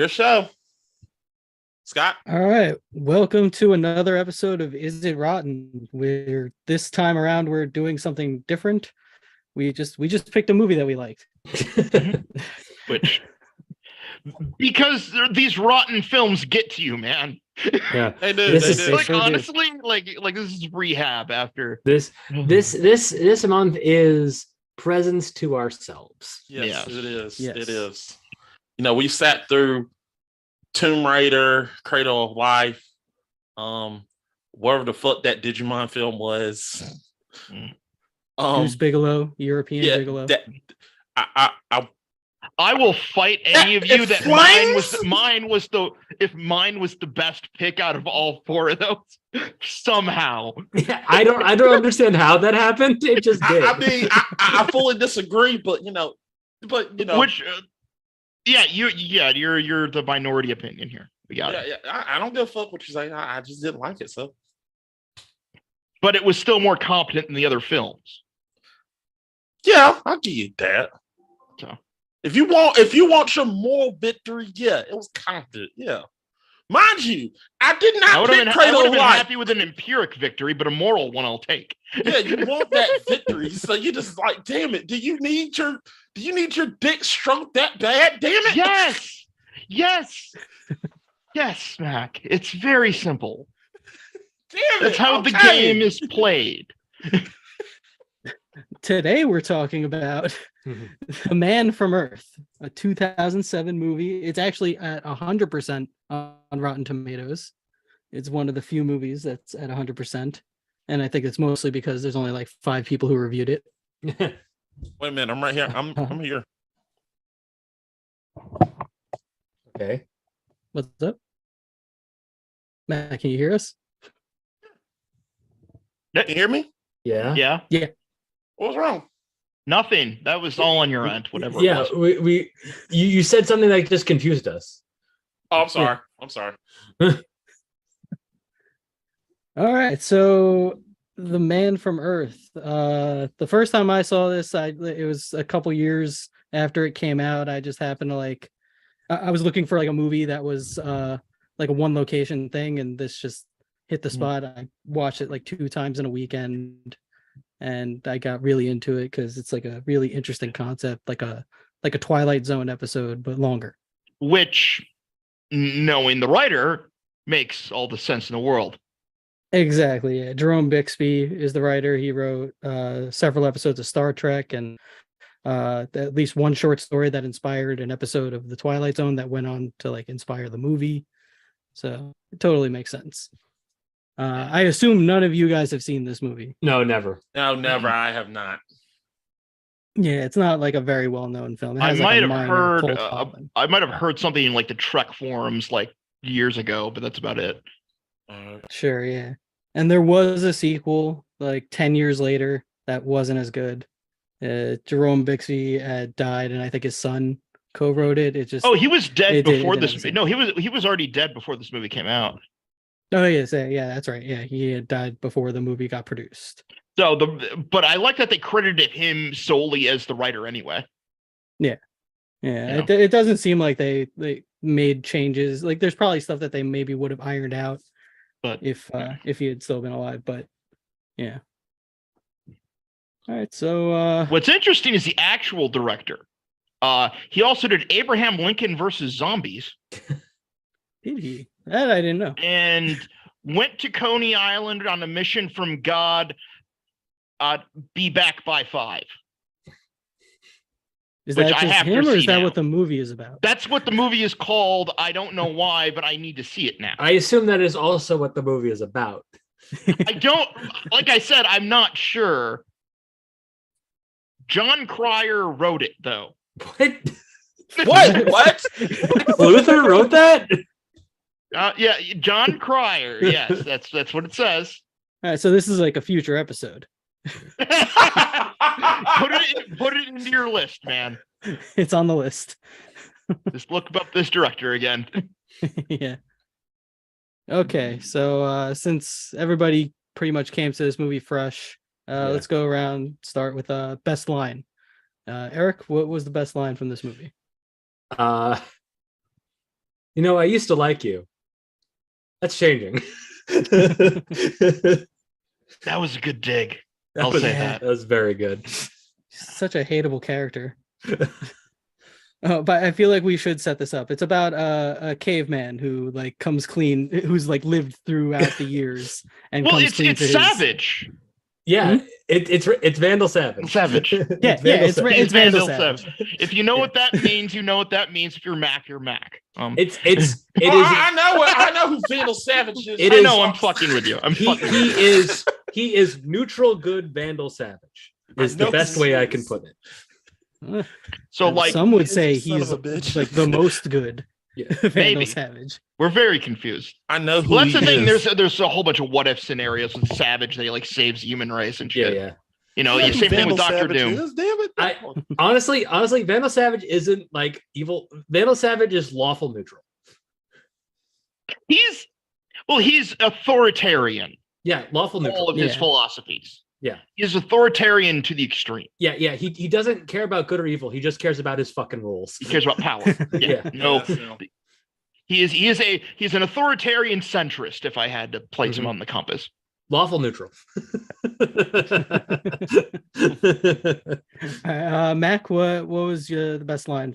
Your show, Scott. All right, welcome to another episode of Is It Rotten? Where this time around we're doing something different. We just picked a movie that we liked. Which because these rotten films get to you, man. Yeah, They do. This They is do. Like sure do. honestly, like this is rehab after this month is presents to ourselves. Yes, Yes. it is. Yes. It is. You know, we sat through Tomb Raider, Cradle of Life, whatever the fuck that Digimon film was. Goose Bigelow, European yeah, Bigelow. that I will fight any of you that mine was the best pick out of all four of those somehow. I don't understand how that happened. It just did. I mean, I fully disagree, but you know, Which you're the minority opinion here. We got it. I don't give a fuck what you say. I just didn't like it, so But it was still more competent than the other films. yeah, I'll give you that. So. If you want your moral victory, yeah, it was confident, yeah. Mind you, I did I not would have pick been, Cradle of Life. happy with an empiric victory, but a moral one I'll take. Yeah, you want that victory, so you just like, damn it. Do you need your dick stroked that bad? Damn it! Yes, Mac. It's very simple. Damn it! That's how the okay. game is played. Today we're talking about The Man from Earth, a 2007 movie. It's actually at 100% on Rotten Tomatoes. It's one of the few movies that's at 100%, and I think it's mostly because there's only like 5 people who reviewed it. Wait a minute, I'm right here. I'm here. Okay. What's up, Matt? Can you hear us? You hear me? Yeah. Yeah. What's wrong? Nothing. That was all on your end. Whatever. Yeah. It was. You said something that just confused us. Oh, I'm sorry. I'm sorry. All right, so The Man from Earth. The first time I saw this, it was a couple years after it came out. I just happened to I was looking for like a movie that was like a one location thing, and this just hit the spot. I watched it like 2 times in a weekend, and I got really into it because it's like a really interesting concept, like a Twilight Zone episode, but longer. Which, knowing the writer, makes all the sense in the world. Exactly. Yeah. Jerome Bixby is the writer. He wrote several episodes of Star Trek and at least one short story that inspired an episode of The Twilight Zone that went on to like inspire the movie. So it totally makes sense. I assume none of you guys have seen this movie. No, never. No, never. I have not. Yeah, it's not like a very well-known film. It I has, like, might a have minor heard. cult following. I might have heard something in like the Trek forums like years ago, but that's about it. Sure, yeah. And there was a sequel like 10 years later that wasn't as good. Jerome Bixby died, and I think his son co-wrote it. It just He was dead before it this. didn't No, he was already dead before this movie came out. Oh yes, yeah, that's right. Yeah, he had died before the movie got produced. So but I like that they credited him solely as the writer anyway. Yeah, Yeah. it doesn't seem like they made changes. Like there's probably stuff that they maybe would have ironed out, But if he had still been alive. But yeah. All right, so what's interesting is the actual director. He also did Abraham Lincoln versus Zombies. did he? That I didn't know. And went to Coney Island on a mission from God. Be back by 5. Is which that I just have to him, or is see that now. what the movie is about? That's what the movie is called. I don't know why, but I need to see it now. I assume that is also what the movie is about. I don't, like I said, I'm not sure. John Cryer wrote it, though. What? What? Luther wrote that? Yeah, John Cryer. Yes, that's what it says. All right, so this is like a future episode. Put it into your list, man. It's on the list. Just look up this director again. Yeah. Okay, so since everybody pretty much came to this movie fresh, let's go around. Start with best line. Eric, what was the best line from this movie? I used to like you. That's changing. That was a good dig. I'll say that. That was very good. Such a hateable character. But I feel like we should set this up. It's about a caveman who like comes clean, who's like lived throughout the years, and Well, comes clean it's to his... Savage. Yeah, it's Vandal Savage. Savage. It's Vandal Savage. If you know what that means, you know what that means. If you're Mac, you're Mac. It Oh, is. I know who Vandal Savage is. It I is- know I'm fucking with you. He is neutral good Vandal Savage. Is the best way I can put it. So like some would say son of he's a bitch. like the most good Vandal Maybe. Savage. we're very confused. I know who Well, that's he the thing. is. There's a whole bunch of what if scenarios with Savage that he like saves the human race and shit. Yeah. You know, You know the who same thing with Vandal Doctor Savage Doom. is, damn it. I- Honestly, Vandal Savage isn't like evil. Vandal Savage is lawful neutral. He's authoritarian. Yeah, lawful neutral. All of his Yeah. philosophies. Yeah. He's authoritarian to the extreme. Yeah. He doesn't care about good or evil. He just cares about his fucking rules. He cares about power. Yeah. No, he's an authoritarian centrist. If I had to place him on the compass. Lawful neutral. Mac, what was the best line?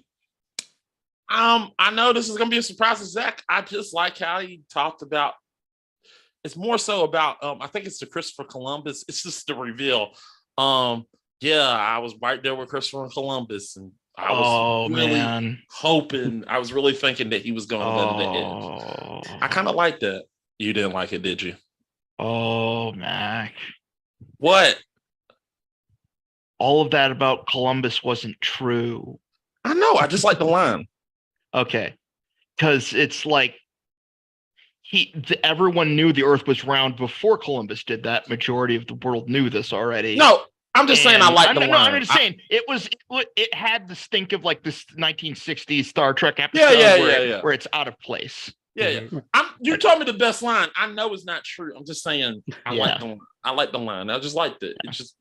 I know this is gonna be a surprise to Zach. I just like how he talked about. It's more so about. I think it's the Christopher Columbus. It's just the reveal. Yeah, I was right there with Christopher Columbus, and I was really hoping. I was really thinking that he was going to let it end. I kind of like that. You didn't like it, did you? Oh, Mac. What? All of that about Columbus wasn't true. I know. I just like the line. Okay. Because it's like everyone knew the earth was round before Columbus did that. Majority of the world knew this already. No, I'm just saying I like the line. No, I'm just saying it had the stink of like this 1960s Star Trek episode where it's out of place. Yeah. You told me the best line. I know it's not true. I'm just saying I like the line. I just liked it. It's just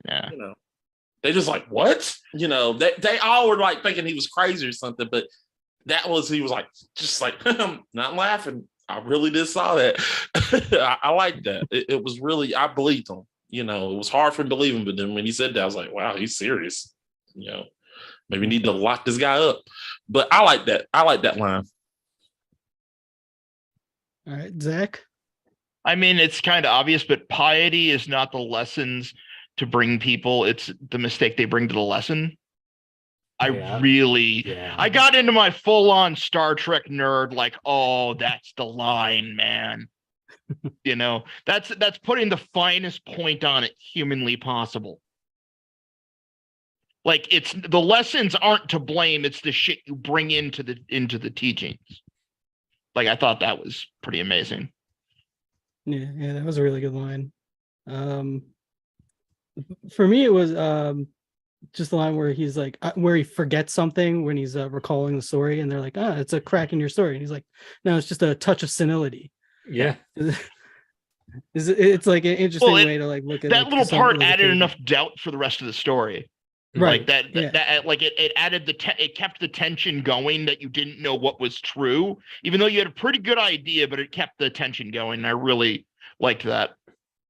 they just like what? They all were like thinking he was crazy or something, but he was like just like not laughing. I really did saw that. I like that. It was really I believed him. It was hard for him to believe him, but then when he said that, I was like, wow, he's serious. Maybe we need to lock this guy up. But I like that. I like that line. All right, Zach. I mean, it's kind of obvious, but piety is not the lessons to bring people. It's the mistake they bring to the lesson. I got into my full-on Star Trek nerd, like, oh, that's the line, man. That's putting the finest point on it humanly possible. Like it's the lessons aren't to blame, it's the shit you bring into the teachings. Like I thought that was pretty amazing. Yeah, that was a really good line. For me, it was just the line where he's like, where he forgets something when he's recalling the story, and they're like, it's a crack in your story, and he's like, no, it's just a touch of senility. Yeah. It's like an interesting way to like look at that little part. Added enough doubt for the rest of the story. Right. Like that like it added it kept the tension going that you didn't know what was true, even though you had a pretty good idea, but it kept the tension going. And I really liked that.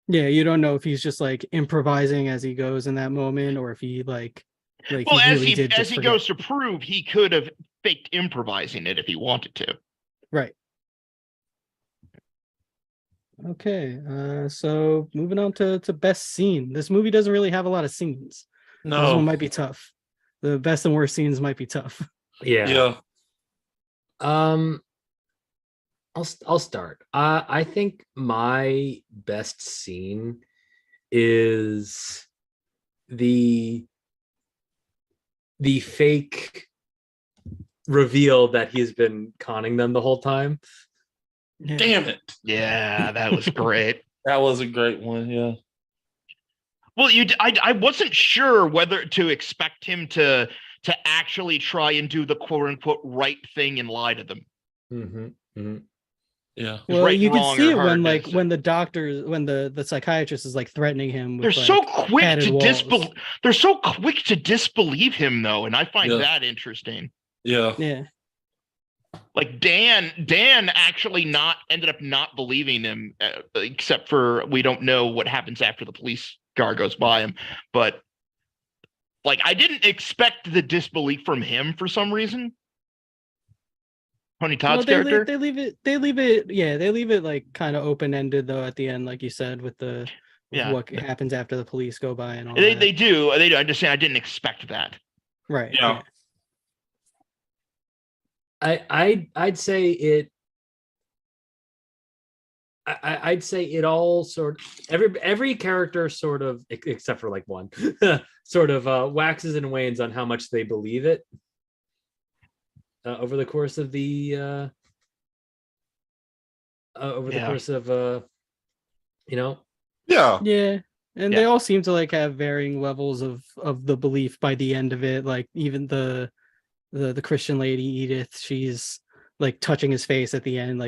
Yeah, you don't know if he's just like improvising as he goes in that moment, or if he like well, as he goes to prove, he could have faked improvising it if he wanted to. Right. Okay, so moving on to best scene. This movie doesn't really have a lot of scenes. No, this one might be tough. The best and worst scenes might be tough. Yeah. I'll start. I think my best scene is the fake reveal that he's been conning them the whole time. Yeah. Damn it. Yeah, that was great. That was a great one. Yeah. Well, I wasn't sure whether to expect him to actually try and do the quote unquote right thing and lie to them. Mm-hmm. Mm-hmm. Yeah. Well, right, you can see it hard, when the doctor, when the psychiatrist is like threatening him. They're so quick to disbelieve him, though, and I find that interesting. Yeah. Yeah. Like Dan actually ended up not believing him, except for we don't know what happens after the police car goes by him. But like, I didn't expect the disbelief from him for some reason. Tony Todd's character. They leave it. Yeah, they leave it like kind of open ended though at the end, like you said, with what happens after the police go by and all. They do. I'm just saying, I didn't expect that. Right. Yeah. I'd say it. I'd say it all every character sort of, except for like one, sort of waxes and wanes on how much they believe it over the course of the course of Yeah. And they all seem to like have varying levels of the belief by the end of it. Like even the Christian lady Edith, she's like touching his face at the end,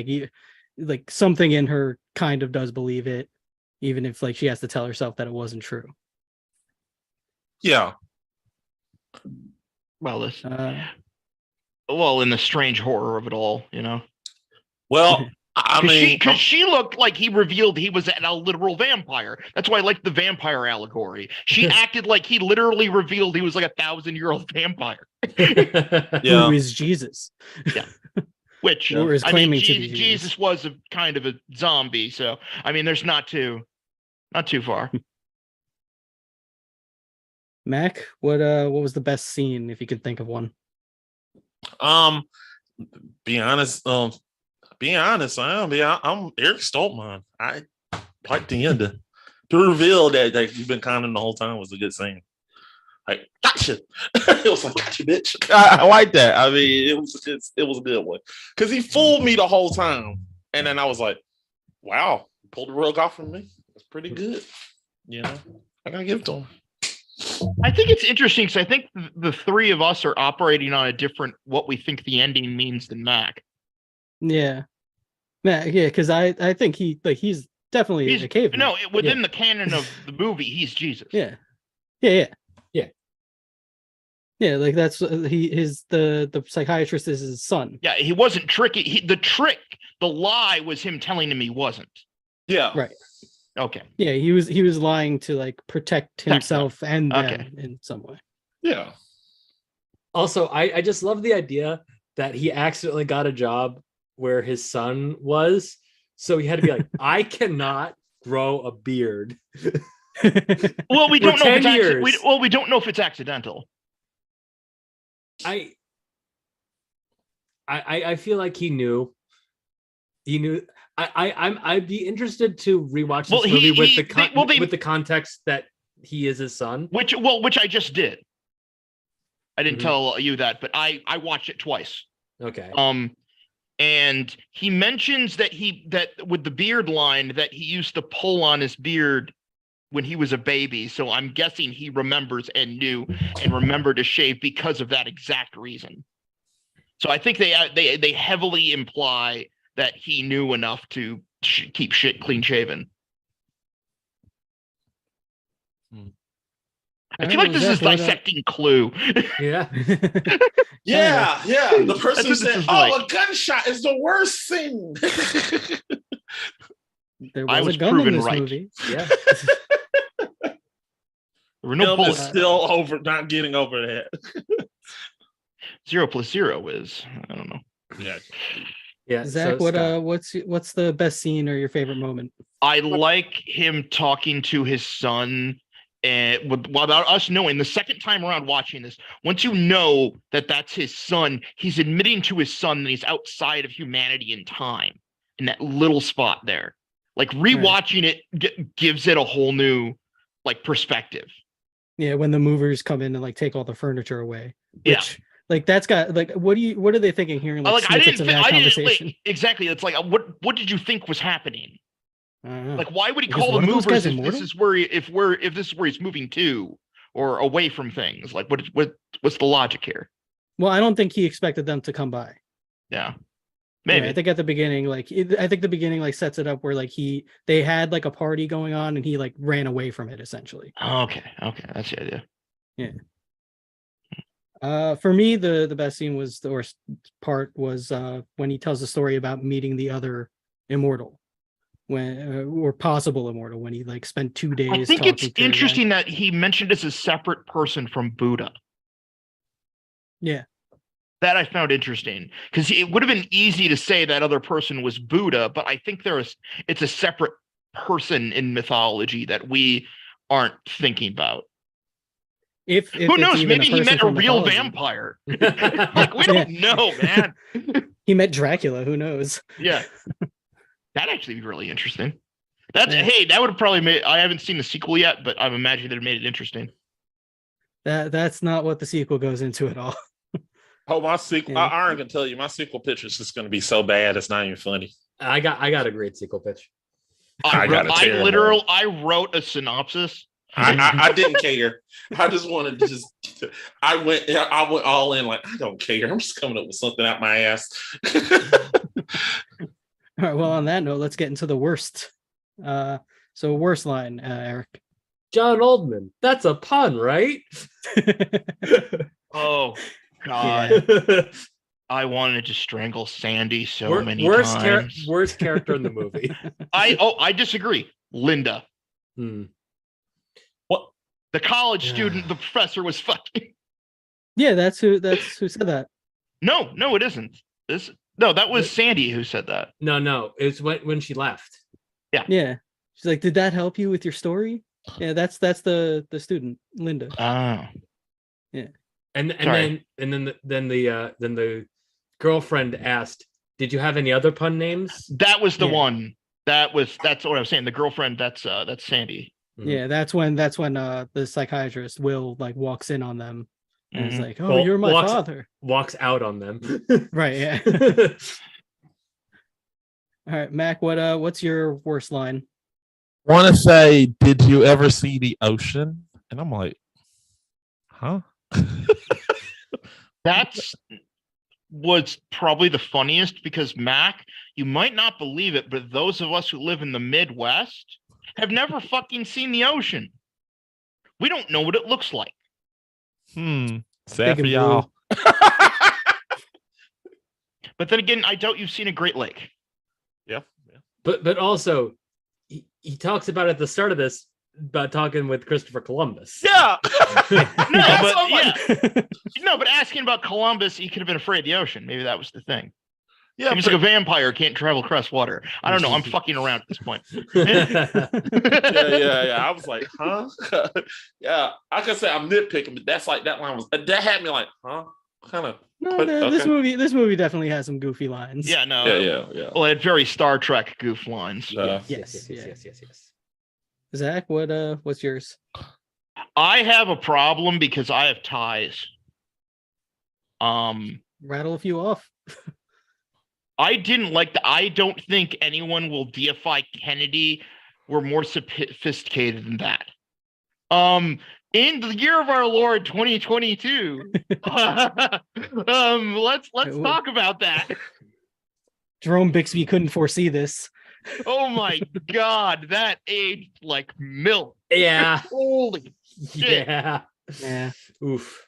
like something in her kind of does believe it, even if like she has to tell herself that it wasn't true. Yeah. Well, in the strange horror of it all, Well, I mean, because she looked like he revealed he was a literal vampire. That's why I like the vampire allegory. She acted like he literally revealed he was like 1,000-year-old vampire. Who is Jesus? Yeah. Which or is claiming to be Jesus was a kind of a zombie. So I mean, there's not too far. Mac, what was the best scene if you could think of one? Be honest. I'm Eric Stoltman. I like the end to reveal that you've been conning the whole time was a good scene. Like, gotcha. It was like, gotcha, bitch. I like that. I mean, it was a good one because he fooled me the whole time, and then I was like, wow, pulled the rug off from me. That's pretty good. I gotta give it to him. I think it's interesting because I think the three of us are operating on a different what we think the ending means than Mac. Yeah, because I think he's definitely a caveman. No, within the canon of the movie, he's Jesus. Yeah. Like that's the psychiatrist is his son. Yeah, he wasn't tricky. The lie was him telling him he wasn't. Yeah. Right. Okay. Yeah, he was lying to like protect himself and them in some way. Yeah. Also, I just love the idea that he accidentally got a job where his son was, so he had to be like, I cannot grow a beard. Well, we don't know if 10 years. We don't know if it's accidental. I feel like he knew. I'd be interested to rewatch this movie with the context that he is his son. Which I just did. I didn't tell you that, but I watched it twice. Okay. And he mentions that with the beard line that he used to pull on his beard when he was a baby. So I'm guessing he remembers and knew and remembered to shave because of that exact reason. So I think they heavily imply that he knew enough to keep shit clean shaven. I feel like this is dissecting Clue. Yeah. Yeah. The person said, a gunshot is the worst thing. There was a gun in this movie. Yeah. There were no bullets. Still not getting over that. 0 + 0 is, I don't know. Yeah. Zach, what's the best scene or your favorite moment? I like him talking to his son, and without us knowing, the second time around watching this, once you know that that's his son, he's admitting to his son that he's outside of humanity and time in that little spot there. Like rewatching it gives it a whole new perspective. Yeah, when the movers come in and take all the furniture away. Which, that's got what are they thinking hearing snippets of that conversation? Exactly. It's what did you think was happening? Why would he call the movers if this is where he's moving to or away from things? What's the logic here? Well, I don't think he expected them to come by. Yeah. Maybe. Yeah, I think at the beginning, the beginning sets it up where they had a party going on and he ran away from it essentially. Okay, that's the idea. Yeah. For me, the best scene was the worst part was when he tells the story about meeting the other immortal, when or possible immortal, when he like spent 2 days. I think it's interesting that he mentioned as a separate person from Buddha. Yeah. That I found interesting because it would have been easy to say that other person was Buddha, but I think it's a separate person in mythology that we aren't thinking about. If who knows? Maybe he met a real vampire. Like we don't know, man. He met Dracula. Who knows? Yeah, that'd actually be really interesting. That would have probably made. I haven't seen the sequel yet, but I'm imagining it made it interesting. That's not what the sequel goes into at all. Oh, my sequel! Yeah. I can tell you, my sequel pitch is just going to be so bad it's not even funny. I got a great sequel pitch. I wrote a synopsis. I didn't care. I just wanted to I went all in like, I don't care. I'm just coming up with something out my ass. All right. Well, on that note, let's get into the worst. So worst line, Eric. John Oldman. That's a pun, right? Oh God. Yeah. I wanted to strangle Sandy many times. Worst character in the movie. I disagree. Linda. What? The college student the professor was fucking. Yeah, that's who said that. No, it isn't. That was Sandy who said that. No, it's when she left. Yeah. She's like, did that help you with your story? Yeah, that's the student, Linda. Oh. Yeah. And then the girlfriend asked, "Did you have any other pun names?" That was the one. That's what I was saying. The girlfriend. That's Sandy. Mm-hmm. Yeah, that's when the psychiatrist Will like walks in on them and is like, "Oh, you're my father." Walks out on them. Right. Yeah. All right, Mac. What's your worst line? Want to say, did you ever see the ocean? And I'm like, huh? Was probably the funniest because Mac, you might not believe it, but those of us who live in the Midwest have never fucking seen the ocean. We don't know what it looks like. Sad for y'all. But then again, I doubt you've seen a Great Lake. Yeah. But also, he talks about at the start of this about talking with Christopher Columbus. Yeah. No, but asking about Columbus, he could have been afraid of the ocean. Maybe that was the thing. Yeah, he was like a vampire, can't travel across water. I don't know. I'm fucking around at this point. Yeah. I was like, huh? Yeah, I could say I'm nitpicking, but that's like that line that had me like, huh? Kind of. No, this movie definitely has some goofy lines. Yeah, no. Yeah. Well, it had very Star Trek goof lines. Yes. Zach, what's yours? I have a problem because I have ties. Rattle a few off. I didn't like I don't think anyone will deify Kennedy. We're more sophisticated than that. In the year of our Lord 2022, let's talk about that. Jerome Bixby couldn't foresee this. Oh my God, that aged like milk. Yeah. Holy shit. Yeah. Oof.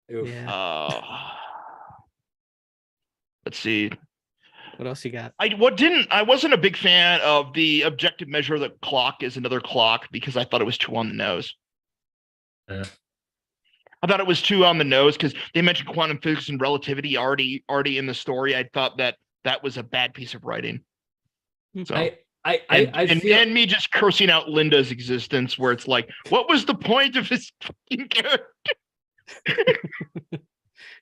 Yeah. Let's see. What else you got? I wasn't a big fan of the objective measure of the clock is another clock because I thought it was too on the nose. Yeah. I thought it was too on the nose because they mentioned quantum physics and relativity already in the story. I thought that was a bad piece of writing. So and me just cursing out Linda's existence, where it's like, what was the point of his fucking character?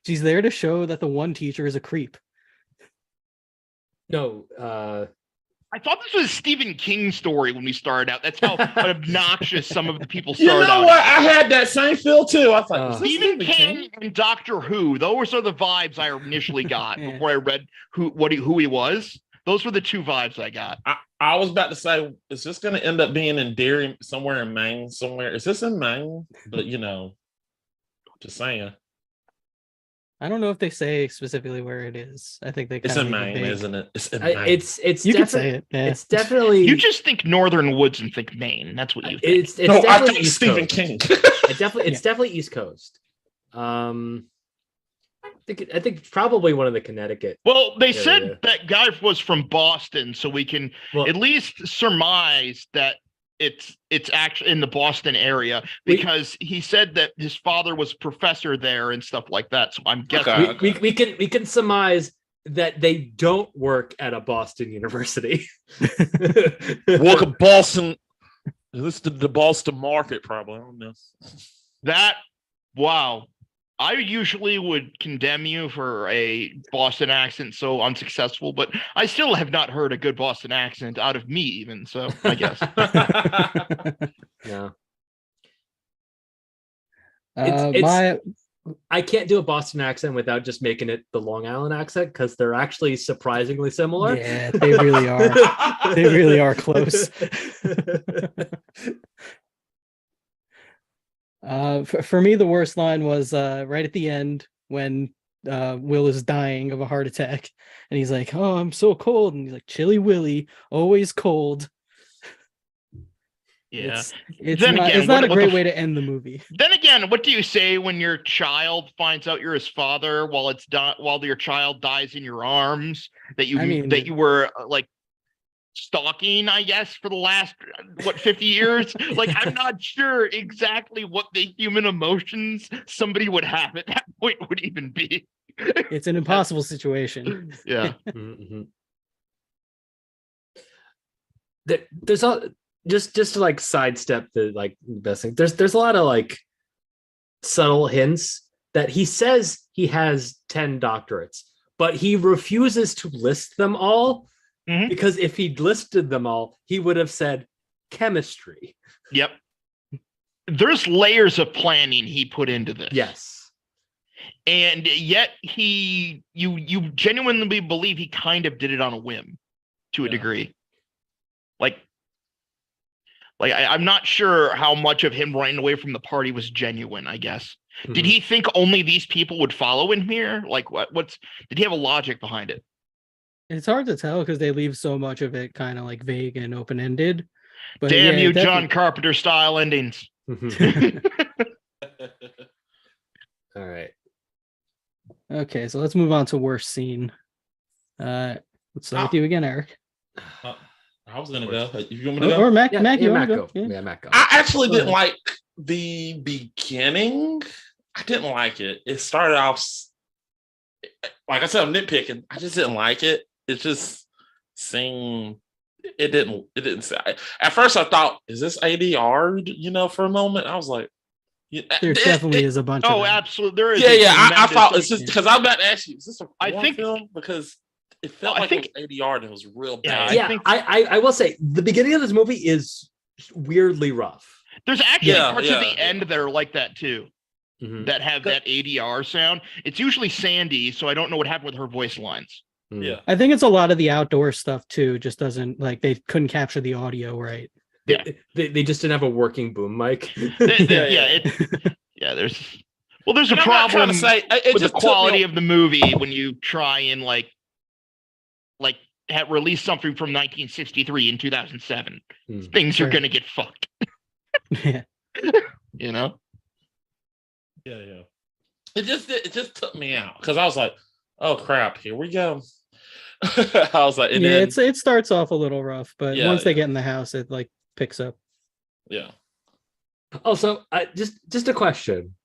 She's there to show that the one teacher is a creep. No, I thought this was a Stephen King story when we started out. That's how obnoxious some of the people started out. You know what? I had that same feel too. I thought Stephen King and Doctor Who. Those are the vibes I initially got before I read who he was. Those were the two vibes I got. I was about to say, is this going to end up being in Derry, somewhere in Maine? Somewhere is this in Maine? But just saying. I don't know if they say specifically where it is. I think it's in Maine, isn't it? It's in Maine. It's you can say it. Yeah. It's definitely. You just think Northern Woods and think Maine. That's what you think. It's definitely Stephen King. It's definitely East Coast. I think probably one of the Connecticut. Well, they said that guy was from Boston, so we can at least surmise that it's actually in the Boston area, because he said that his father was professor there and stuff like that. So I'm guessing we can surmise that they don't work at a Boston university. Work at Boston. This is the Boston market, probably. I don't know. That, wow. I usually would condemn you for a Boston accent so unsuccessful, but I still have not heard a good Boston accent out of me even, so I guess. Yeah. I can't do a Boston accent without just making it the Long Island accent, because they're actually surprisingly similar. Yeah, they really are. They really are close. For me, the worst line was right at the end when Will is dying of a heart attack, and he's like, "Oh, I'm so cold," and he's like, "Chilly Willy, always cold." Yeah, it's not a great way to end the movie. Then again, what do you say when your child finds out you're his father while your child dies in your arms, that you were like stalking, I guess, for the last 50 years? Like, I'm not sure exactly what the human emotions somebody would have at that point would even be. It's an impossible situation. Yeah. Mm-hmm. There's all just to like sidestep the like best thing. There's a lot of like subtle hints that he says he has 10 doctorates, but he refuses to list them all. Mm-hmm. Because if he'd listed them all, he would have said chemistry. Yep. There's layers of planning he put into this. Yes. And yet you genuinely believe he kind of did it on a whim to a degree. I'm not sure how much of him running away from the party was genuine, I guess. Mm-hmm. Did he think only these people would follow him here? Like did he have a logic behind it? It's hard to tell because they leave so much of it kind of like vague and open-ended. But damn you, John Carpenter style endings. All right. Okay, so let's move on to worst scene. Let's start with you again, Eric. I was gonna go. You want me to go? Or Mac? Mac, you want to go? Yeah, Mac. I actually didn't like the beginning. I didn't like it. It started off, like I said, I'm nitpicking. I just didn't like it. It just seemed it didn't say. At first I thought, is this ADR? For a moment I was like, there definitely is a bunch of absolutely there is. I thought it's just because I'm about to ask you, is this a film? Because it felt like it was ADR and it was real bad. I will say the beginning of this movie is weirdly rough. There's actually parts of the end that are like that too. Mm-hmm. That have that ADR sound. It's usually Sandy, so I don't know what happened with her voice lines. Yeah, I think it's a lot of the outdoor stuff too. Just doesn't they couldn't capture the audio right. They just didn't have a working boom mic. There's a problem with the quality of the movie when you try and release something from 1963 in 2007. Things are gonna get fucked. Yeah. Yeah. It just took me out because I was like, oh crap, here we go. I was like, it starts off a little rough, but once they get in the house, it picks up. Yeah. Also, just a question.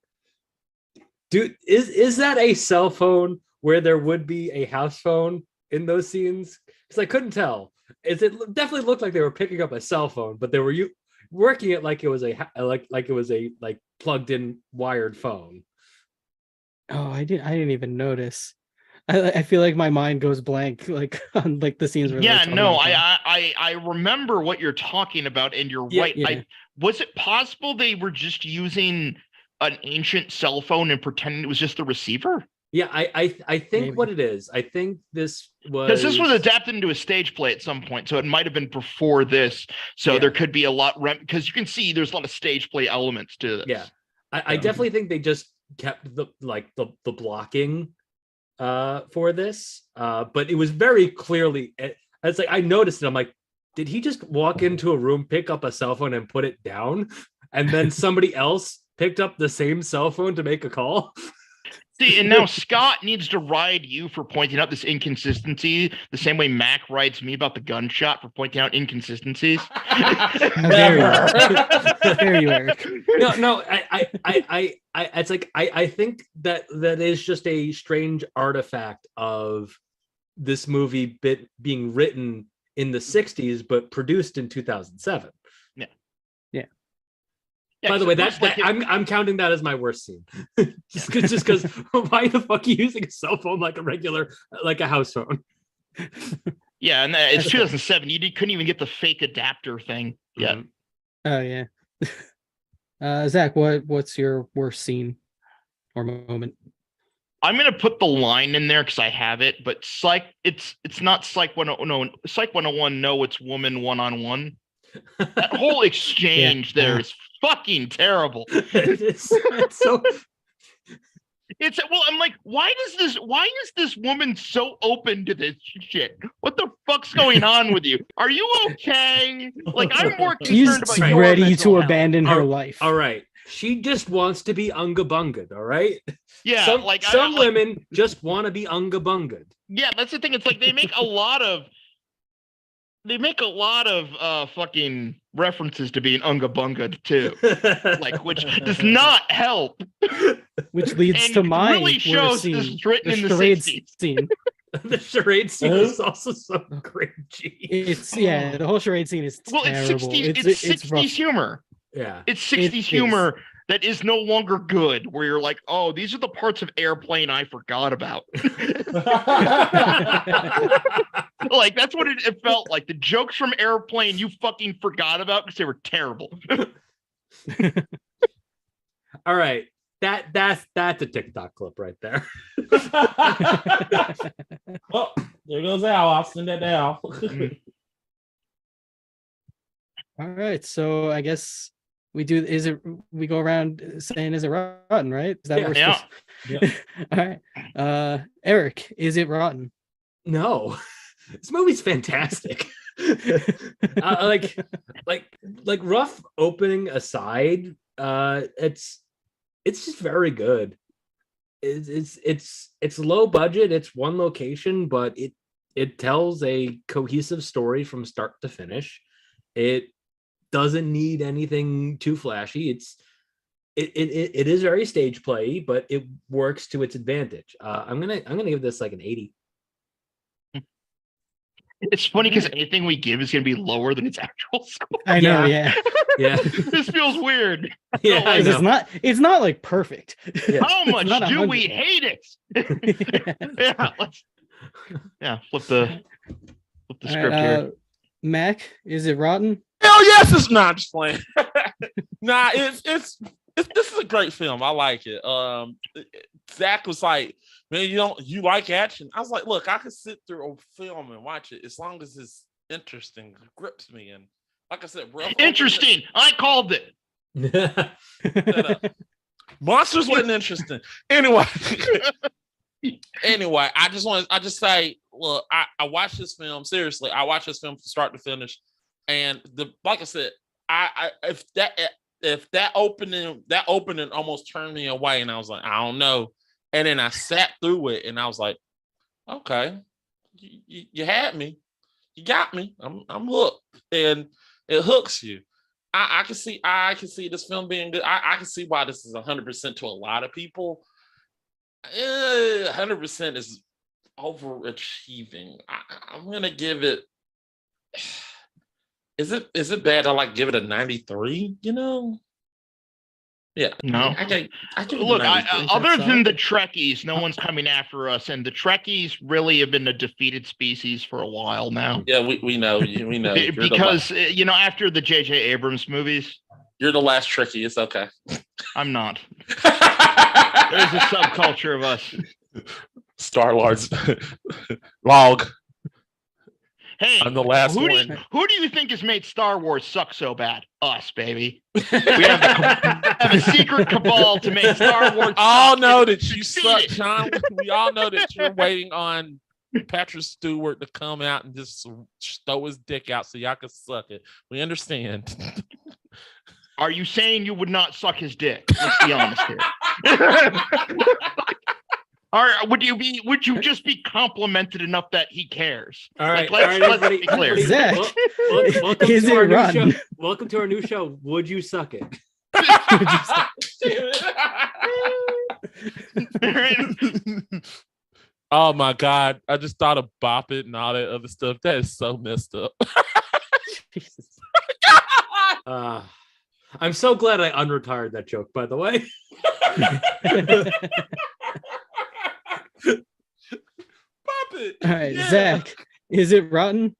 Is that a cell phone where there would be a house phone in those scenes? Because I couldn't tell. It definitely looked like they were picking up a cell phone, but they were working it like it was a plugged in wired phone. Oh, I didn't even notice. I feel like my mind goes blank on the scenes where I remember what you're talking about, and you're right. Yeah. Was it possible they were just using an ancient cell phone and pretending it was just the receiver? Yeah, I think maybe. What it is, I think this was because this was adapted into a stage play at some point, so it might have been before this. So there could be a lot because you can see there's a lot of stage play elements to this. Yeah, I definitely think they just kept the blocking for this, but it was very clearly. It's I noticed it. I'm like, did he just walk into a room, pick up a cell phone, and put it down, and then somebody else picked up the same cell phone to make a call. See, and now Scott needs to ride you for pointing out this inconsistency, the same way Mac rides me about the gunshot for pointing out inconsistencies. How dare you, Eric? No, it's like I think that is just a strange artifact of this movie being written in the 60s but produced in 2007. Yeah, by the way, I'm counting that as my worst scene. just because why the fuck are you using a cell phone like a regular, like a house phone? Yeah, and it's 2007. You couldn't even get the fake adapter thing yet. Oh yeah. Zach, what's your worst scene or moment? I'm gonna put the line in there because I have it, but it's not Psych 101. No, Psych 101. No, it's Woman 1-on-1. That whole exchange there is fucking terrible. It's so. Well, I'm like, why is this woman so open to this shit? What the fuck's going on with you? Are you okay? Like, I'm more concerned about your ready to abandon her life. All right. She just wants to be unga-bungad, all right? Yeah, some women just want to be unga-bungad. Yeah, that's the thing. It's like they make a lot of fucking references to being unga bunga too, like, which does not help. Which leads to my really shows scene, this written in the charade 60s. Scene. The charade scene is also so cringy. The whole charade scene is terrible. It's 60s humor. Yeah, it's 60s humor that is no longer good. Where you're like, oh, these are the parts of Airplane I forgot about. Like, that's what it felt like. The jokes from Airplane you fucking forgot about because they were terrible. All right, that's a TikTok clip right there. Well, there goes Al. I'll send that down. All right, so I guess we go around saying, is it rotten, right? Is that what we're supposed to... All right. Eric, is it rotten? No. This movie's fantastic. Like rough opening aside, it's just very good. It's low budget, it's one location, but it tells a cohesive story from start to finish. It doesn't need anything too flashy. It is very stage play, but it works to its advantage. I'm gonna give this like an 80. It's funny because anything we give is going to be lower than its actual score. I know, yeah. This feels weird. Yeah, like, it's not like perfect. Yeah. How much do we hate it? Flip the script here. Mac, is it rotten? Hell yes, it's not. Just playing. Nah, it's this is a great film. I like it. Zach was like, man, you like action? I was like, look, I can sit through a film and watch it as long as it's interesting, it grips me. And like I said, interesting. I called it. Monsters wasn't interesting. Anyway, I just say, look, I watched this film seriously. I watched this film from start to finish, and like I said, if that opening almost turned me away, and I was like, I don't know. And then I sat through it, and I was like, okay, you had me, you got me. I'm hooked, and it hooks you. I can see this film being good. I can see why this is 100% to a lot of people. 100% is overachieving. I'm gonna give it. Is it bad? I like give it a 93. You know. Yeah. No. I can look. Other than the Trekkies, no one's coming after us, and the Trekkies really have been a defeated species for a while now. Yeah, we know. We know because after the J.J. Abrams movies, you're the last Trekkie. It's okay. I'm not. There's a subculture of us. Star-Lord's log. Hey, I'm the last one. Who do you think has made Star Wars suck so bad? Us, baby. We have a secret cabal to make Star Wars. All know that you suck, John. We all know that you're waiting on Patrick Stewart to come out and just throw his dick out so y'all can suck it. We understand. Are you saying you would not suck his dick? Let's be honest here. Or would you just be complimented enough that he cares? All right, let's be clear. Zach, welcome is to it our new rotten? show. Welcome to our new show. Would you suck it? Oh my God. I just thought of Bop It and all that other stuff. That is so messed up. Jesus. I'm so glad I unretired that joke, by the way. Bop It. All right, Yeah. Zach, is it rotten?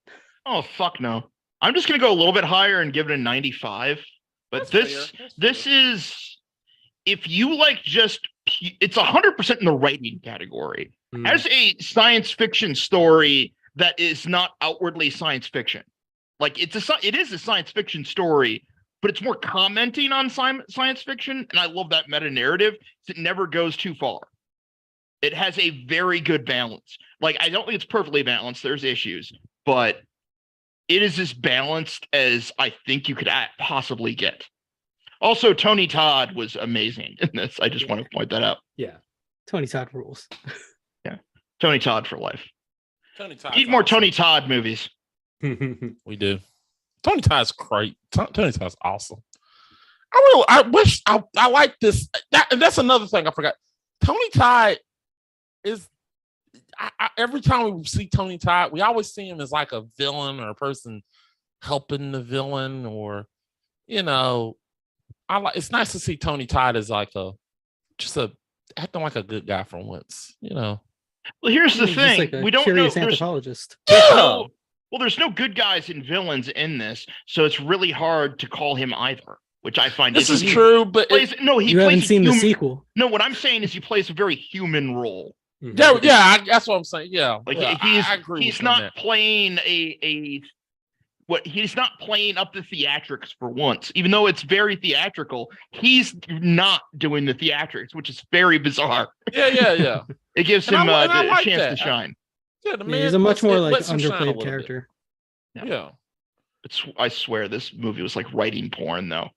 Oh fuck no. I'm just gonna go a little bit higher and give it a 95. But That's fair. this is, if you like, just it's 100% in the writing category. As a science fiction story that is not outwardly science fiction. Like it is a science fiction story, but it's more commenting on science fiction, and I love that meta narrative. It never goes too far. It has a very good balance. Like, I don't think it's perfectly balanced. There's issues, but it is as balanced as I think you could possibly get. Also, Tony Todd was amazing in this. I just want to point that out. Yeah. Tony Todd rules. Yeah. Tony Todd for life. Tony Todd. Need more Tony Todd movies. We do. Tony Todd's great. Tony Todd's awesome. I wish I like this. That's another thing I forgot. Tony Todd is. Every time we see Tony Todd, we always see him as like a villain or a person helping the villain, or it's nice to see Tony Todd as like acting like a good guy for once. Well, here's the thing: like we don't know. Anthropologist. There's no good guys and villains in this, so it's really hard to call him either. Which I find this is true, but you haven't seen the sequel. No, what I'm saying is he plays a very human role. Yeah, that's what I'm saying. Yeah, like I agree. He's not playing he's not playing up the theatrics for once, even though it's very theatrical. He's not doing the theatrics, which is very bizarre. Yeah. It gives him a chance to shine. Yeah, he's a much more like underplayed character. Yeah. I swear this movie was like writing porn though.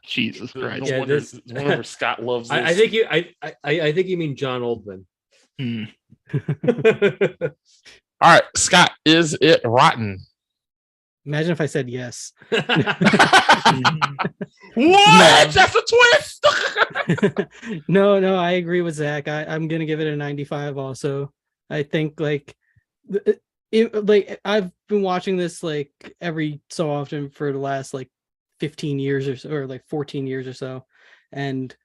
Jesus Christ! No wonder Scott loves this. I think you mean John Oldman. All right, Scott, is it rotten? Imagine if I said yes. What? That's a twist. No, I agree with Zach. I'm gonna give it a 95 also. I think like I've been watching this like every so often for the last like 15 years or so, or like 14 years or so, and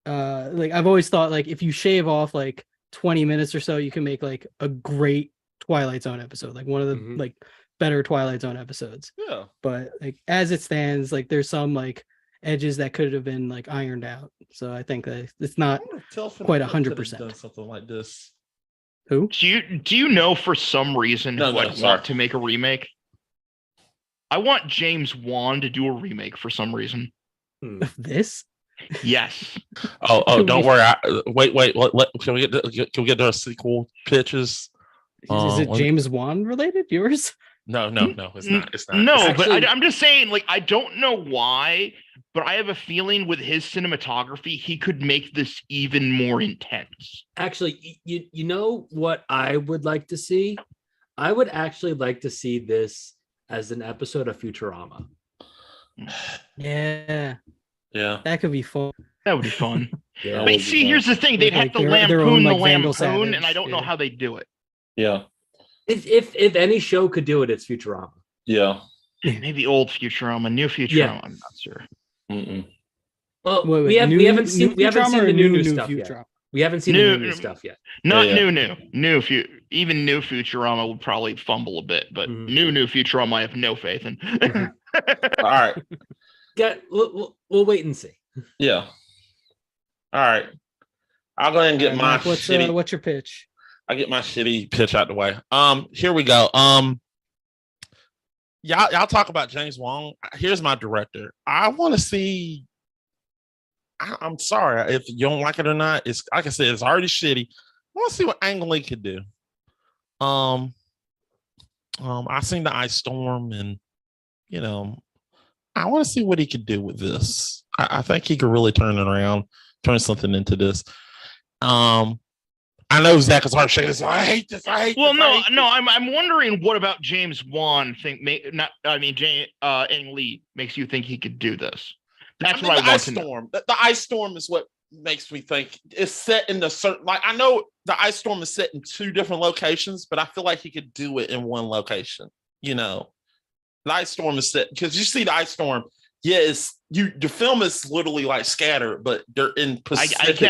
like I've always thought like if you shave off like 20 minutes or so, you can make like a great Twilight Zone episode, like one of the like better Twilight Zone episodes. Yeah, but like as it stands, like there's some like edges that could have been like ironed out, so I think that it's not quite 100%. Done something like this. Who do you know for some reason who I'd want to make a remake? I want James Wan to do a remake for some reason. Of this? Yes. Oh, don't worry. Wait. Can we get to our sequel pitches? Is it James Wan related? Yours? No, it's not. It's not. No, actually, but I'm just saying, like, I don't know why, but I have a feeling with his cinematography, he could make this even more intense. Actually, you know what I would like to see? I would actually like to see this as an episode of Futurama. Yeah, that could be fun. That would be fun. Yeah, but see, here's the thing: they'd have to lampoon the lampoon, and I don't know how they do it. Yeah. If any show could do it, it's Futurama. Yeah. Maybe old Futurama, new Futurama. Yeah. I'm not sure. Well, we haven't seen the new stuff yet. We haven't seen the new stuff yet. Not new. Even new Futurama would probably fumble a bit, but new Futurama, I have no faith in. All right. We'll wait and see. Yeah. All right. I'll go ahead and get my shitty. What's your pitch? I get my shitty pitch out the way. Here we go. Y'all talk about James Wan. Here's my director. I want to see. I'm sorry if you don't like it or not. It's like I said, it's already shitty. I want to see what Ang Lee could do. I seen the Ice Storm, and I I want to see what he could do with this. I think he could really turn it around, turn something into this. I know Zach is hard shaking. I hate this. I hate well, this. no. I'm wondering what about James Wan? Ang Lee makes you think he could do this. That's what I want to know. The Ice Storm is what makes me think it's set in the certain. Like I know the Ice Storm is set in 2 different locations, but I feel like he could do it in one location. You know, the Ice Storm is set because you see the Ice Storm. Yeah, the film is literally like scattered, but they're in Pacific.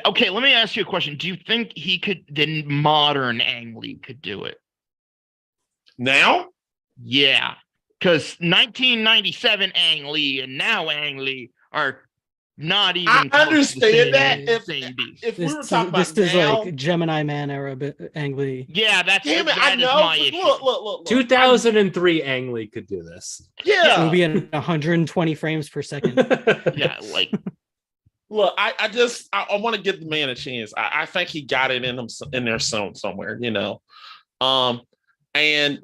Okay, let me ask you a question. Do you think the modern Ang Lee could do it? Now? Yeah. Because 1997 Ang Lee and now Ang Lee are not even. I understand that. If we were talking about this is like Gemini Man era Ang Lee. Yeah, that's damn it. I know. My issue. Look. 2003 Ang Lee could do this. Yeah, it would be in 120 frames per second. Yeah, like. Look, I want to give the man a chance. I think he got it in him in there somewhere, you know. And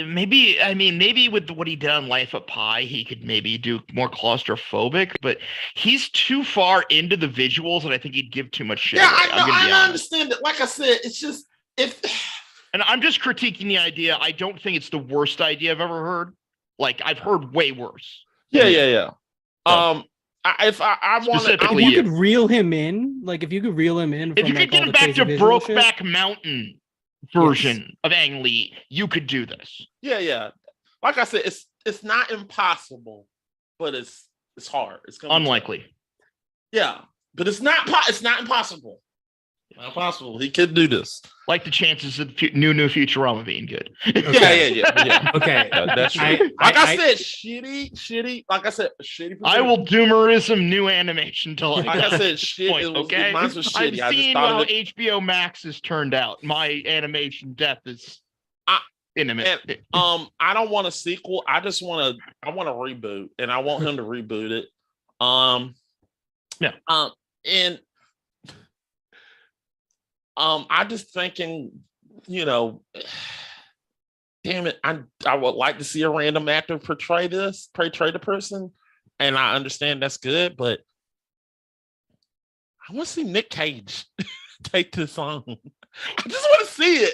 maybe with what he did on Life of Pi, he could maybe do more claustrophobic, but he's too far into the visuals, and I think he'd give too much shit. Yeah, I understand it. Like I said, it's just and I'm just critiquing the idea. I don't think it's the worst idea I've ever heard. Like I've heard way worse. Yeah. So, if you could reel him in, like if you could reel him in, if you could get him back to Brokeback Mountain version of Ang Lee, you could do this. Yeah. Like I said, it's not impossible, but it's hard. It's gonna unlikely. Yeah, but it's not impossible. Not impossible. He could do this. Like the chances of new Futurama being good. Okay. Yeah. Okay, that's true. I said, shitty. Like I said, shitty. I will doomerism new animation till like I said, shit. Okay, mine was shitty. I've seen how HBO Max has turned out. My animation death is intimate. And, I don't want a sequel. I want a reboot, and I want him to reboot it. And I just thinking, you know, damn it, I would like to see a random actor portray the person, and I understand that's good, but I want to see Nick Cage take this on. I just want to see it.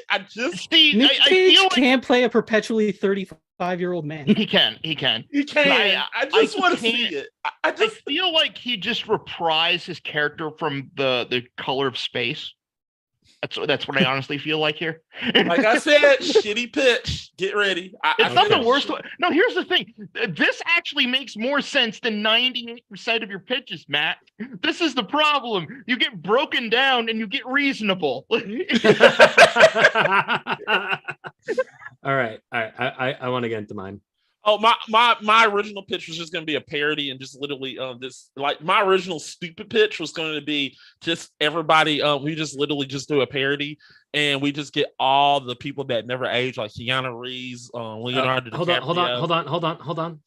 Nick Cage can't play a perpetually 35-year-old man. He can. I just want to see it. I feel like he just reprised his character from the Color of Space. That's what I honestly feel like here. Like I said, shitty pitch. Get ready. It's not the worst one. No, here's the thing. This actually makes more sense than 98% of your pitches, Matt. This is the problem. You get broken down and you get reasonable. All right. I want to get into mine. Oh, my original pitch was just going to be a parody and just literally this, like, my original stupid pitch was going to be just everybody we just literally just do a parody and we just get all the people that never age, like Keanu Reeves, Leonardo DiCaprio.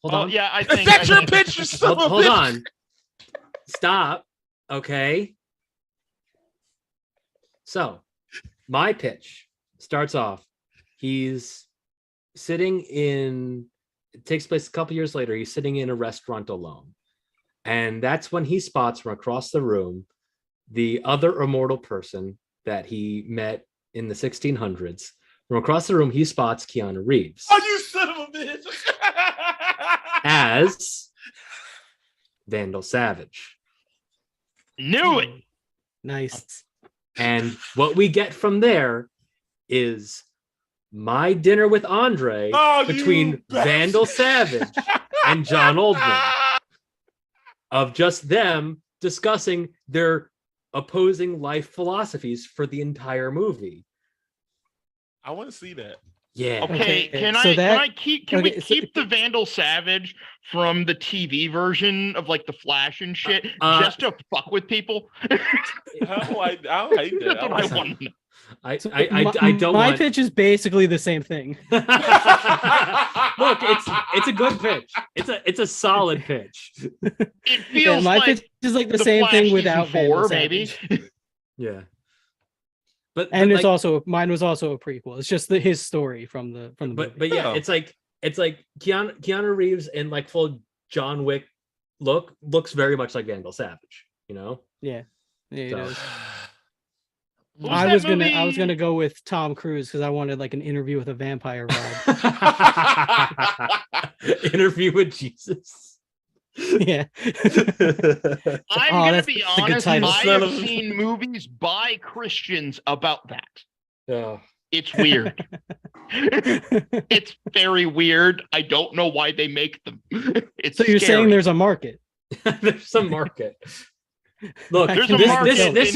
Hold on. Yeah, I think that's your pitch. Hold on. Stop. Okay. So, my pitch starts off. He's sitting in. It takes place a couple years later. He's sitting in a restaurant alone. And that's when he spots from across the room the other immortal person that he met in the 1600s. From across the room, he spots Keanu Reeves. Oh, you son of a bitch! As Vandal Savage. Knew it! Nice. And what we get from there is My Dinner with Andre between Vandal Savage and John Oldman, of just them discussing their opposing life philosophies for the entire movie. I want to see that. Yeah. Okay. Can we keep the Vandal Savage from the TV version of like the Flash and shit just to fuck with people? I don't hate that. That's what I want to know. I don't. My pitch is basically the same thing. Look, it's a good pitch. It's a solid pitch. It feels my like pitch is like the same Flash thing without Vandal maybe. Yeah, but it's also mine was also a prequel. It's just his story from the movie. But yeah, it's like Keanu Reeves in like full John Wick looks very much like Vandal Savage, you know? Yeah, he does. What was that I was gonna go with Tom Cruise because I wanted like an interview with a vampire vibe. Interview with Jesus. Yeah. I'm gonna be that's a good honest. title. I have seen movies by Christians about that. Oh. It's weird. It's very weird. I don't know why they make them. It's So you're scary. saying there's a market? There's some market. Look, There's a this, market. this,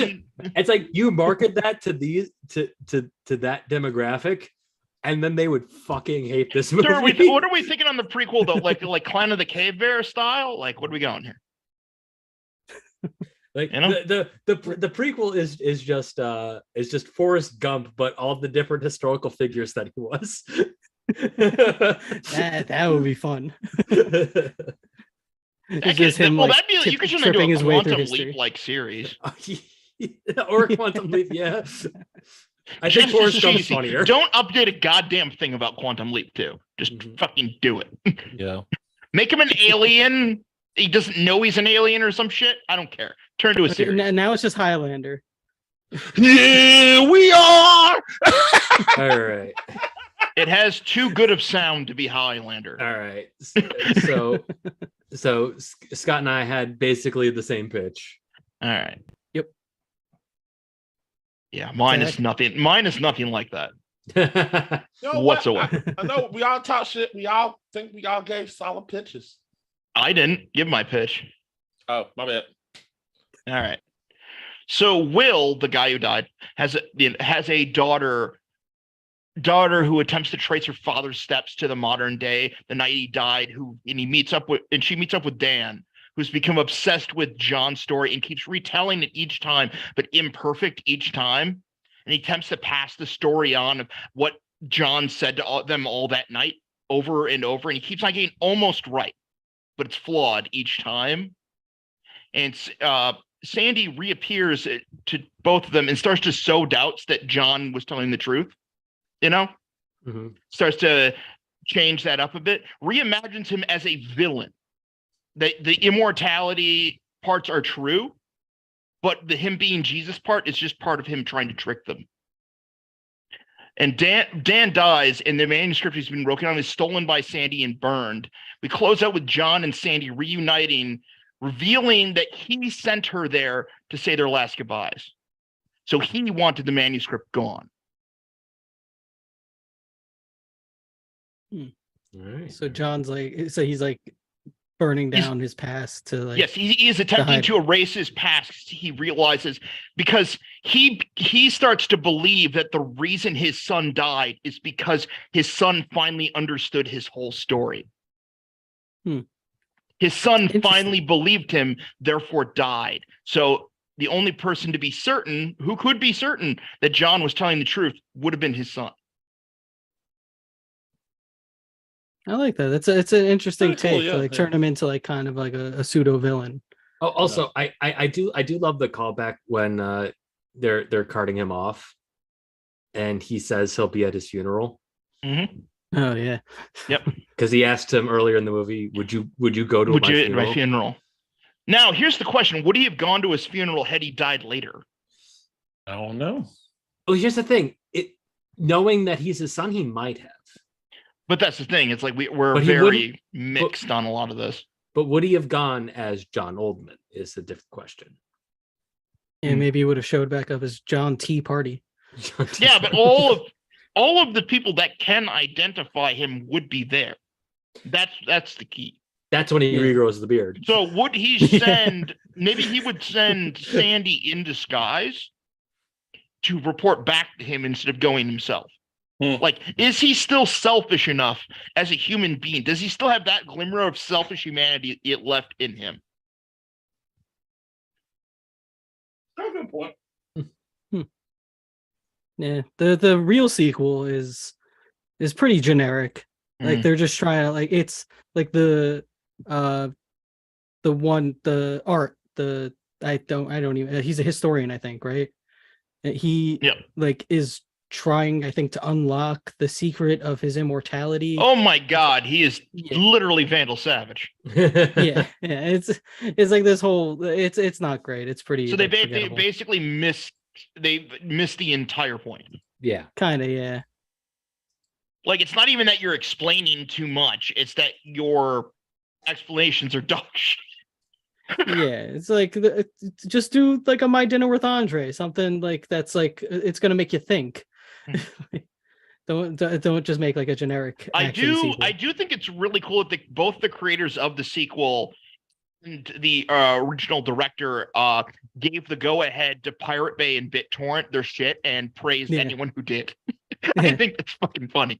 it's like you market that to these to that demographic, and then they would fucking hate this movie. Sir, what are we thinking on the prequel though? Like Clan of the Cave Bear style? Like, what are we going here? Like, you know? the prequel is just Forrest Gump, but all the different historical figures that he was. That would be fun. That'd just him, well, like, that'd be you could just do tripping a his way through Quantum history. Leap like series. Or Quantum Leap, yeah. I think Just Forrest Gump's cheesy. funnier. Don't update a goddamn thing about Quantum Leap too. Just fucking do it. Yeah. Make him an alien. He doesn't know he's an alien or some shit. I don't care. Turn to a series. Now it's just Highlander. Yeah, we are. All right. It has too good of sound to be Highlander. All right. So Scott and I had basically the same pitch. All right. Yep. Yeah, mine is nothing like that You know whatsoever. I know we all talk shit. We all think we all gave solid pitches. I didn't give my pitch. Oh, my bad. All right. So Will, the guy who died, has a daughter who attempts to trace her father's steps to the modern day, the night he died, she meets up with Dan, who's become obsessed with John's story and keeps retelling it each time, but imperfect each time. And he attempts to pass the story on of what John said to them all that night over and over. And he keeps on getting almost right, but it's flawed each time. And Sandy reappears to both of them and starts to sow doubts that John was telling the truth. You know, starts to change that up a bit, reimagines him as a villain. The immortality parts are true, but the him being Jesus part is just part of him trying to trick them. And Dan dies, and the manuscript he's been working on is stolen by Sandy and burned. We close out with John and Sandy reuniting, revealing that he sent her there to say their last goodbyes. So he wanted the manuscript gone. Right. So John's he's like burning down his past to like. Yes, he is attempting to erase his past. He realizes because he starts to believe that the reason his son died is because his son finally understood his whole story. His son finally believed him, therefore died. So the only person to be certain, who could be certain that John was telling the truth, would have been his son. I like that. It's an interesting Pretty cool, take to like turn him into like kind of like a pseudo villain. Oh, also, I do love the callback when they're carting him off, and he says he'll be at his funeral. Oh yeah. Yep. Because he asked him earlier in the movie, "Would you go to my funeral?" Now, here's the question: would he have gone to his funeral had he died later? I don't know. Well, here's the thing: knowing that he's his son, he might have. But that's the thing. It's like we're very mixed on a lot of this. But would he have gone as John Oldman is a different question. And maybe he would have showed back up as John Tea Party. Yeah, but all of the people that can identify him would be there. That's the key. That's when he regrows the beard. So would he send maybe he would send Sandy in disguise to report back to him instead of going himself? Like, is he still selfish enough as a human being? Does he still have that glimmer of selfish humanity it left in him? That's a good point. Yeah, the real sequel is pretty generic. Like they're just trying to like it's like the art I don't even he's a historian, I think, right? He like is trying, I think, to unlock the secret of his immortality. Oh my God, he is literally Vandal Savage. yeah, it's like this whole. It's not great. It's pretty. So they basically missed the entire point. Yeah, kind of. Yeah. Like, it's not even that you're explaining too much; it's that your explanations are dog shit. Yeah, it's like just do like a My Dinner with Andre, something like that's like it's gonna make you think. don't just make like a generic. I do think it's really cool that both the creators of the sequel and the original director gave the go ahead to Pirate Bay and BitTorrent their shit and praised anyone who did. I think that's fucking funny.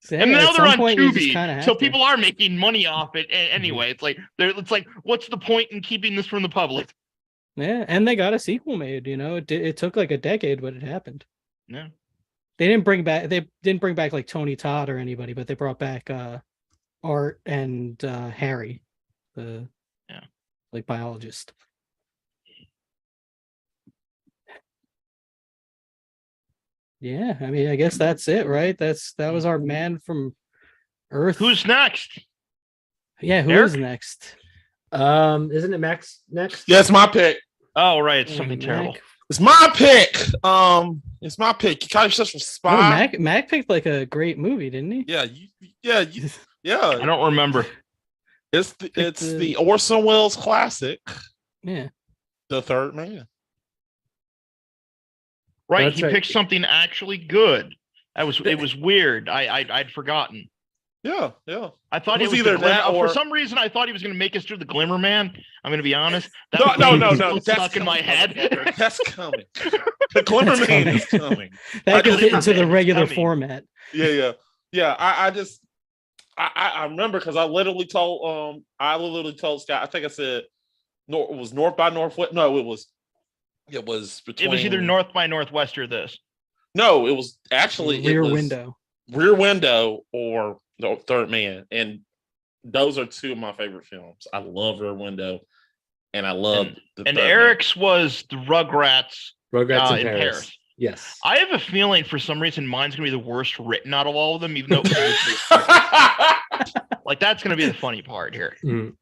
So, and now they're on Tubi, so people are making money off it anyway. It's like, what's the point in keeping this from the public? Yeah, and they got a sequel made. You know, it took like a decade, but it happened. Yeah, they didn't bring back like Tony Todd or anybody, but they brought back Art and Harry, the like biologist. Yeah, I mean, I guess that's it, right? That was our man from Earth. Who's next? Yeah, who is next? Isn't it Max next? Yeah, it's my pick. Oh, right, it's something terrible. It's my pick. It's my pick. You call yourself a spy. Mac picked like a great movie, didn't he? Yeah, yeah. I don't remember. It's the Orson Welles classic. Yeah, The Third Man. Right, he picked something actually good. It was weird. I'd forgotten. Yeah. I thought it was either that or for some reason I thought he was going to make us do the Glimmer Man. I'm going to be honest. No. That's stuck in my head. That's coming. The Glimmer Man is coming. That can fit into the regular format. Yeah. I remember because I literally told Scott. I think I said it was North by Northwest. No, it was between. It was either North by Northwest or this. No, it was actually Rear Window or The Third Man, and those are two of my favorite films. I love Rear Window, and I love and Eric's was the Rugrats in Paris. Yes, I have a feeling for some reason mine's gonna be the worst written out of all of them, even though like that's gonna be the funny part here. We're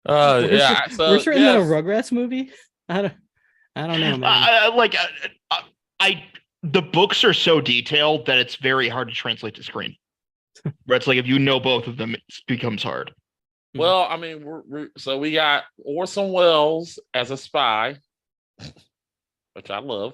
written in a Rugrats movie. I don't know, man. The books are so detailed that it's very hard to translate to screen. Where it's like if you know both of them, it becomes hard. Well, I mean, we got Orson Welles as a spy, which I love.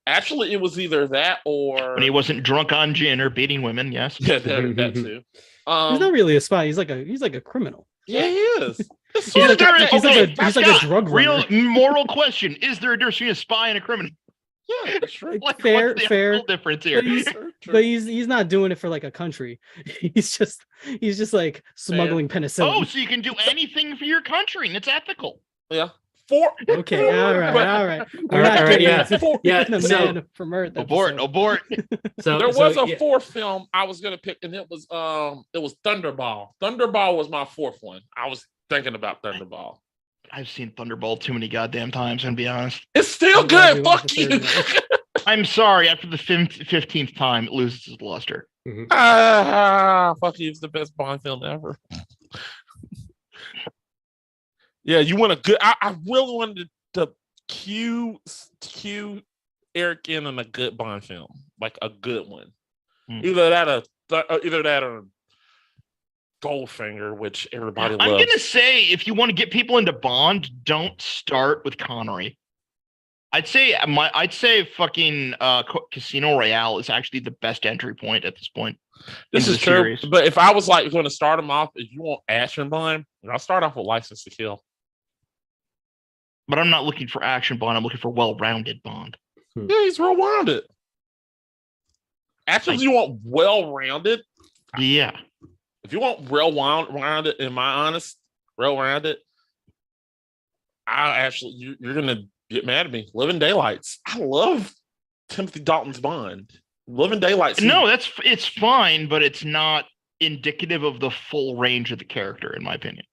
Actually, it was either that or when he wasn't drunk on gin or beating women. Yes, yeah, that too. He's not really a spy. He's like a criminal. Yeah, he is. He's like a drug runner. Real moral question: is there a difference between a spy and a criminal? Yeah, that's true. Like, fair difference here. But he's not doing it for like a country. He's just like smuggling penicillin. Oh, so you can do anything for your country and it's ethical. Yeah. Okay, all right. We're not getting the man from Earth. Abort. So there was a fourth film I was gonna pick, and it was Thunderball. Thunderball was my fourth one. I was thinking about Thunderball. I've seen Thunderball too many goddamn times, and be honest. It's still good. Fuck you. I'm sorry. After the 15th time, it loses its luster. Fuck you. It's the best Bond film ever. Yeah, you want a good. I really wanted to cue Eric in on a good Bond film, like a good one. Either that or Goldfinger, which everybody loves. I'm gonna say, if you want to get people into Bond, don't start with Connery. I'd say fucking Casino Royale is actually the best entry point at this point. This is true, but if I was like going to start them off, if you want action Bond, I'll start off with License to Kill. But I'm not looking for action Bond. I'm looking for well-rounded Bond. Yeah, he's well-rounded. Actually, if you want well-rounded, yeah. If you want well-rounded, in my honest, well-rounded, you're gonna get mad at me. Living Daylights. I love Timothy Dalton's Bond. Living Daylights. No, it's fine, but it's not indicative of the full range of the character, in my opinion.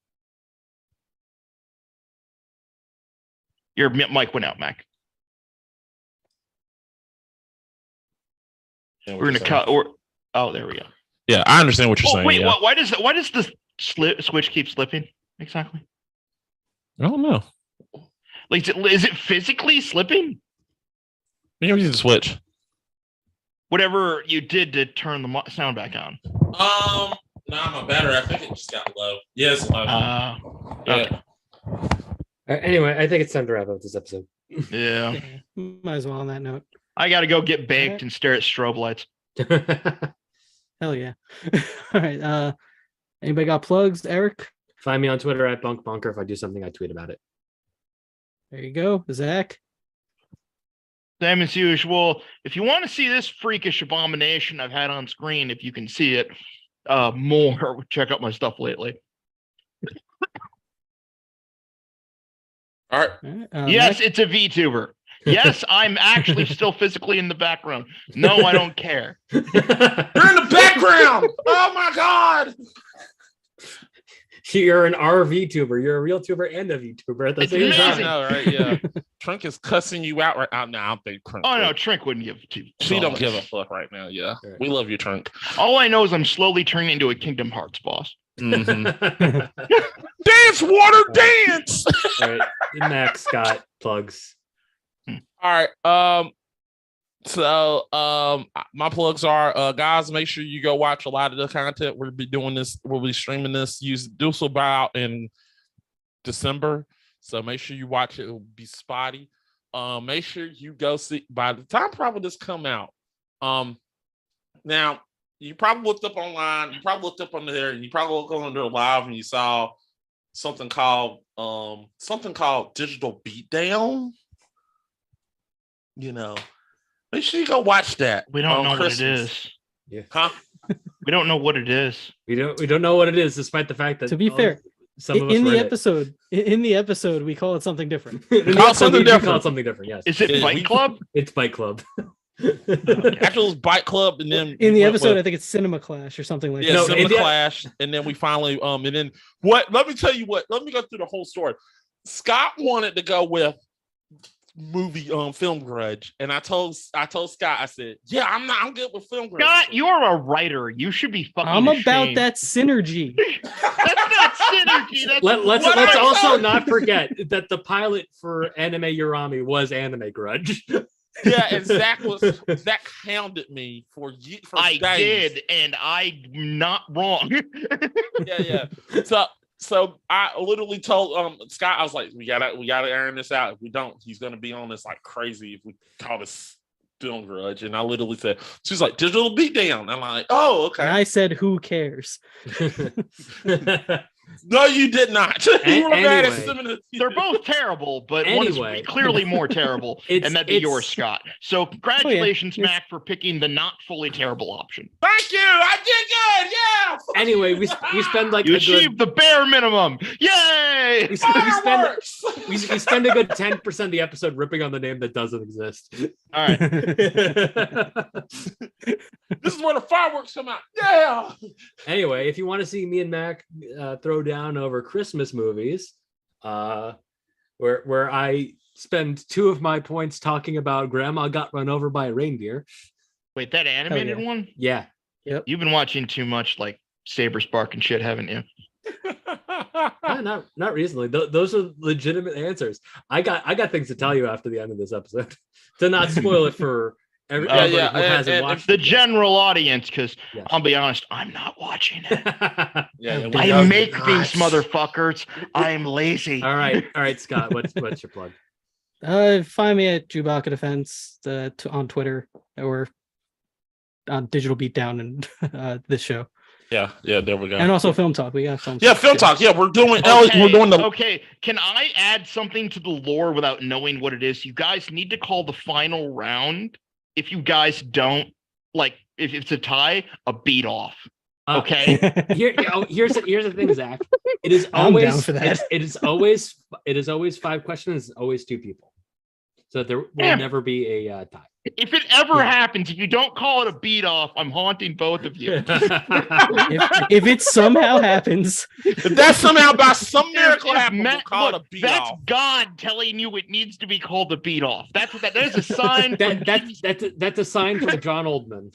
Your mic went out, Mac. We're gonna cut. Or oh, there we go. Yeah, I understand what you're saying. Wait, yeah. why does the switch keep slipping? Exactly. I don't know. Like, is it physically slipping? You don't use the switch. Whatever you did to turn the sound back on. Nah, my battery. I think it just got low. Yes, low. Okay. Anyway, I think it's time to wrap up this episode. Yeah. Might as well on that note. I got to go get baked and stare at strobe lights. Hell yeah. All right. Anybody got plugs, Eric? Find me on Twitter at BunkBunker. If I do something, I tweet about it. There you go. Zach? Same as usual. If you want to see this freakish abomination I've had on screen, if you can see it more, check out my stuff lately. All right. Yes, it's a VTuber. Yes, I'm actually still physically in the background. No, I don't care. You're in the background. Oh my god. You're an RV tuber. You're a real tuber and a VTuber at the same time. I know, right? Yeah. Trunk is cussing you out right now. No, I don't think Trunk. Oh no, Trink wouldn't give a two. She don't give a fuck right now. Yeah, right. We love you, Trunk. All I know is I'm slowly turning into a Kingdom Hearts boss. Mm-hmm. Dance, water, dance. All right, Max got plugs. All right. So my plugs are guys, make sure you go watch a lot of the content. We'll be doing this, we'll be streaming this. This will be out in December. So make sure you watch it. It will be spotty. Make sure you go see by the time probably this come out. Now you probably looked up online, you probably looked up under there, and you probably looked under live and you saw something called Digital Beatdown. You know. Make sure you go watch that. We don't know what it is. Yeah. Huh? We don't know what it is. We don't know what it is, despite the fact that to be fair, some of us in the read episode, we call it something different. it. Call it something different. Call it something different. Yes. Is it Fight Club? It's Bike Club. Actually, it was Bike Club, and then In the episode, I think it's Cinema Clash or something like yeah, that. Cinema Clash, and then we finally and then what? Let me tell you what. Let me go through the whole story. Scott wanted to go with movie Film Grudge, and I told Scott, I said, yeah, I'm good with Film Grudge. Scott, you're a writer. You should be fucking I'm ashamed. about that synergy. That's not synergy. That's Let's also not forget that the pilot for Anime Urami was Anime Grudge. Yeah, and Zach hounded me for days. I did, and I'm not wrong. Yeah. So I literally told Scott, I was like, we gotta iron this out. If we don't, he's gonna be on this like crazy if we call this Film Grudge. And I literally said, she's like, Digital Beatdown. I'm like, oh, okay. And I said, who cares? No, you did not. You were mad at some they're both terrible, but one is clearly more terrible, and that'd be yours, Scott. So congratulations, Mac, for picking the not fully terrible option. Thank you. I did good. Yeah. Anyway, we spend like you achieved the bare minimum. Yay! We spend a good 10% of the episode ripping on the name that doesn't exist. All right. This is where the fireworks come out. Yeah. Anyway, if you want to see me and Mac throw down over Christmas movies, where I spend 2 of my points talking about Grandma Got Run Over by a Reindeer. Wait, that animated one? Yeah. Yep. You've been watching too much like Saber Spark and shit, haven't you? Not recently. Those are legitimate answers. I got things to tell you after the end of this episode to not spoil it for everybody who hasn't watched the general audience, because I'll be honest, I'm not watching it. I make these motherfuckers. I'm lazy. All right, Scott. What's your plug? Find me at Chewbacca Defense on Twitter or on Digital Beatdown and this show. Yeah, there we go. And also Film Talk. We got Film Talk. Yeah, Film Talk. Yeah, we're doing Okay, can I add something to the lore without knowing what it is? You guys need to call the final round. If you guys don't, like, if it's a tie, a beat off. Okay. Here's the thing, Zach. It is always down for that. It is always 5 questions. It's always 2 people. so there will never be a tie. If it ever happens, if you don't call it a beat off, I'm haunting both of you. if it somehow happens, if that somehow by some miracle happens, we'll call it a beat that's off. God telling you it needs to be called a beat off. There's a sign. That's a sign from John Oldman.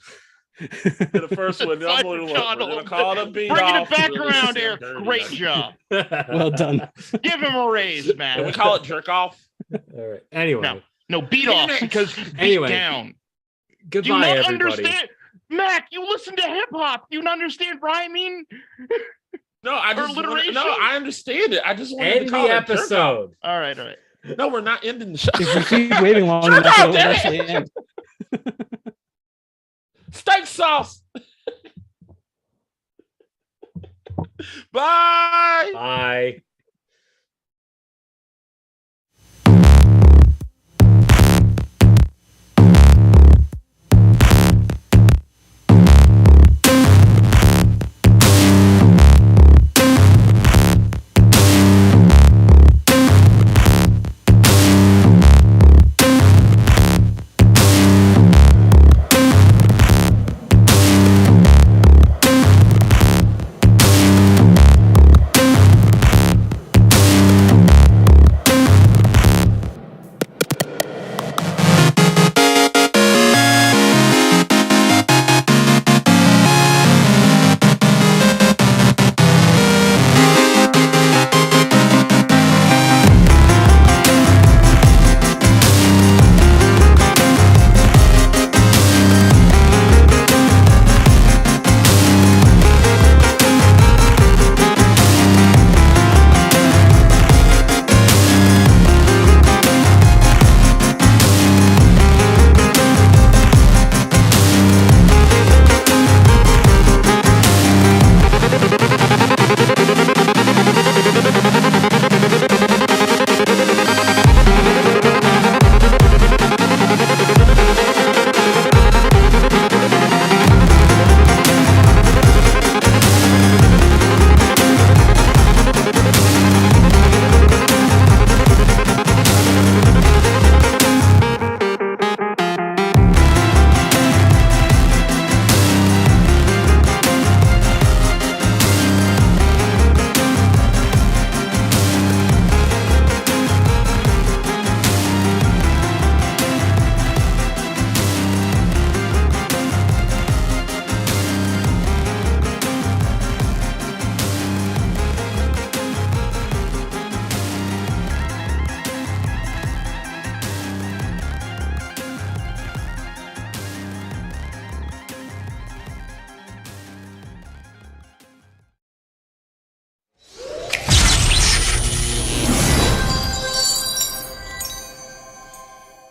The first one, we're gonna call it a beat Bringing off. it back around, Eric. Great job. Well done. Give him a raise, man. Can we call it jerk off? All right. Anyway. No, beat off because beat down. Goodbye, everybody. Understand? Mac, you listen to hip hop. You understand what I mean? No, I understand it. I just want end to call the episode. All right. No, we're not ending the show. If we keep waiting long enough, it'll actually end. Steak sauce. Bye. Bye.